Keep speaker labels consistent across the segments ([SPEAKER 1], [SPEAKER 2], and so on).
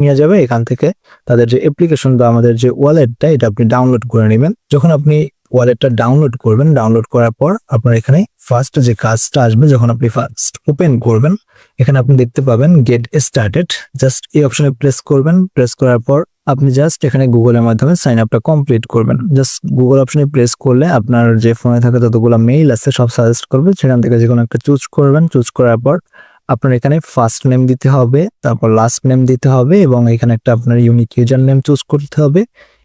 [SPEAKER 1] নিয়ে যাবে। এখান থেকে তাদের যে অ্যাপ্লিকেশন বা আমাদের যে ওয়ালেটটা এটা আপনি ডাউনলোড করে নেবেন। যখন আপনি ওয়ালেটটা ডাউনলোড করবেন, ডাউনলোড করার পর আপনার এখানে ফার্স্ট যে কাজটা আসবে, যখন আপনি ফার্স্ট ওপেন করবেন এখানে আপনি দেখতে পাবেন গেট স্টার্টেড। জাস্ট এই অপশনে প্রেস করবেন। প্রেস করার পর আপনি জাস্ট এখানে গুগলের মাধ্যমে সাইন আপটা কমপ্লিট করবেন। জাস্ট গুগল অপশনে প্রেস করলে আপনার যে ফোনে থাকা যতগুলো মেইল আছে সব সাজেস্ট করবে, সেখান থেকে যে কোনো একটা চুজ করবেন। চুজ করার পর আপনার এখানে ফার্স্ট নেম দিতে হবে, তারপর লাস্ট নেম দিতে হবে এবং এখানে একটা আপনার ইউনিক ইউজার নেম চুজ করতে হবে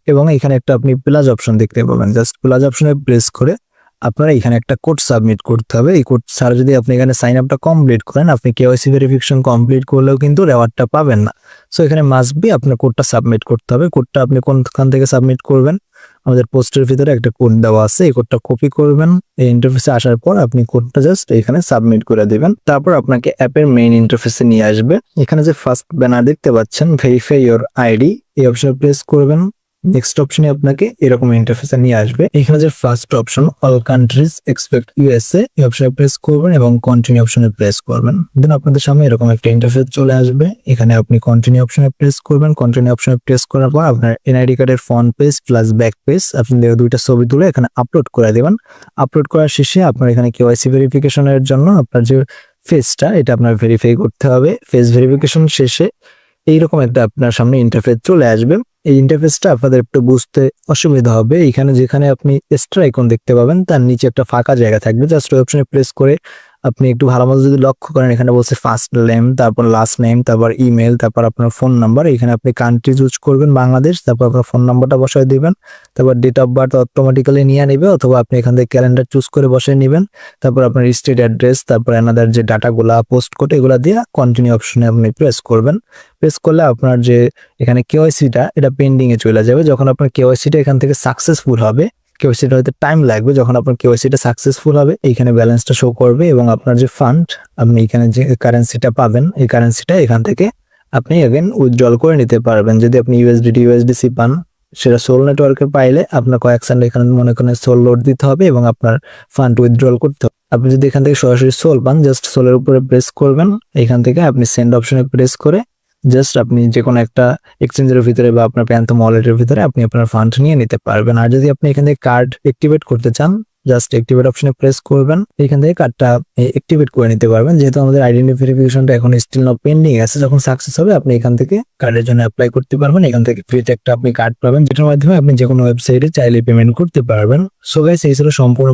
[SPEAKER 1] এবং এখানে একটা আপনি প্লাস অপশন দেখতে পাবেন। জাস্ট প্লাস অপশনে প্রেস করে আপনার এখানে একটা কোড সাবমিট করতে হবে। এই কোড ছাড়া যদি আপনি এখানে সাইন আপটা কমপ্লিট করেন, আপনি কেওয়াইসি ভেরিফিকেশন কমপ্লিট করলেও কিন্তু রেওয়ার্ডটা পাবেন না। সো এখানে মাস্ট বি আপনার কোডটা সাবমিট করতে হবে। কোডটা আপনি কোনখান থেকে সাবমিট করবেন, আমাদের পোস্টের ভিতরে একটা কোড দেওয়া আছে, এই কোডটা কপি করবেন। এই ইন্টারফেসে আসার পর আপনি কোডটা জাস্ট এখানে সাবমিট করে দিবেন। তারপর আপনাকে অ্যাপের মেইন ইন্টারফেসে নিয়ে আসবে। এখানে যে ফার্স্ট ব্যানার দেখতে পাচ্ছেন ভেরিফাই ইওর আইডি, এই অপশনে প্রেস করবেন। নেক্সট অপশনে আপনাকে এরকম ইন্টারফেসে নিয়ে আসবে। এখানে যে first option all countries expect USA, এই অপশনে প্রেস করবেন এবং কন্টিনিউ অপশনে প্রেস করবেন। দেন আপনাদের সামনে এরকম একটা ইন্টারফেস চলে আসবে। এখানে আপনি কন্টিনিউ অপশনে প্রেস করবেন। কন্টিনিউ অপশনে প্রেস করার পর আপনার এনআইডি কার্ডের front page plus back page আপনি দুইটা ছবি তুলে এখানে আপলোড করে দেবেন। আপলোড করার শেষে আপনার এখানে কেওয়াইসি ভেরিফিকেশনের জন্য আপনার যে ফেসটা এটা আপনার ভেরিফাই করতে হবে। ফেস ভেরিফিকেশন শেষে এইরকম একটা আপনার সামনে ইন্টারফেস চলে আসবে। এই ইন্টারফেসটা আপনাদের একটু বুঝতে অসুবিধা হবে। এখানে যেখানে আপনি এক্সট্রা আইকন দেখতে পাবেন তার নিচে একটা ফাঁকা জায়গা থাকবে, জাস্ট ওই অপশনে প্রেস করে আপনি একটু ভালো মতো যদি লক্ষ্য করেন, এখানে বলছে ফার্স্ট নেম, তারপর লাস্ট নেম, তারপর ইমেল, তারপর আপনার ফোন নাম্বার। এখানে আপনি কান্ট্রি চুজ করবেন বাংলাদেশ, তারপর আপনার ফোন নাম্বারটা বসায় দিবেন। তারপর ডেট অফ বার্থ অটোমেটিক্যালি নিয়ে নেবে, অথবা আপনি এখান থেকে ক্যালেন্ডার চুজ করে বসায় নেবেন। তারপর আপনার স্টেট অ্যাড্রেস, তারপর এনাদের যে ডাটাগুলা পোস্ট কোড এগুলা দিয়ে কন্টিনিউ অপশনে আপনি প্রেস করবেন। প্রেস করলে আপনার যে এখানে কেওয়াইসিটা এটা পেন্ডিং এ চলে যাবে। যখন আপনার কেওয়াইসিটা এখান থেকে সাকসেসফুল হবে, কেওয়াইসিটা হয়তো টাইম লাগবে, যখন আপনার কেওয়াইসিটা সাকসেসফুল হবে এইখানে ব্যালেন্সটা শো করবে এবং আপনার যে ফান্ড আপনি এখানে যে কারেন্সিটা পাবেন এই কারেন্সিটা এখান থেকে আপনি এগেন উইথড্রল করে নিতে পারবেন। যদি আপনি ইউএসডিসি পান, সেটা সোল নেটওয়ার্কের পাইলে আপনার কয়েক সেকেন্ড এখানে মনে করেন সোল লোড দিতে হবে এবং আপনার ফান্ড উইথড্রল করতে হবে। আপনি যদি এখান থেকে সরাসরি সোল পান, জাস্ট সোলের উপরে প্রেস করবেন। এখান থেকে আপনি সেন্ড অপশনে প্রেস করে জাস্ট আপনি যে কোনো একটা এক্সচেঞ্জের ভিতরে বা আপনার প্যান্থম ওয়ালেটের ভিতরে আপনি আপনার ফান্ড নিয়ে নিতে পারবেন। আর যদি আপনি এখান থেকে কার্ড অ্যাক্টিভেট করতে চান, জাস্ট অ্যাক্টিভেট অপশনে প্রেস করবেন। এখান থেকে কার্ডটা অ্যাক্টিভেট করে নিতে পারবেন। যেহেতু আমাদের আইডেন্টি ভেরিফিকেশনটা এখন স্টিল নাও পেন্ডিং আছে, যখন সাকসেস হবে আপনি এখান থেকে কার্ডের জন্য অ্যাপ্লাই করতে পারবেন। এখান থেকে ফ্রিতে একটা আপনি কার্ড পাবেন, যেটার মাধ্যমে আপনি যে কোনো ওয়েবসাইটে চাইলে পেমেন্ট করতে পারবেন। সো গাইস, এই ছিল সম্পূর্ণ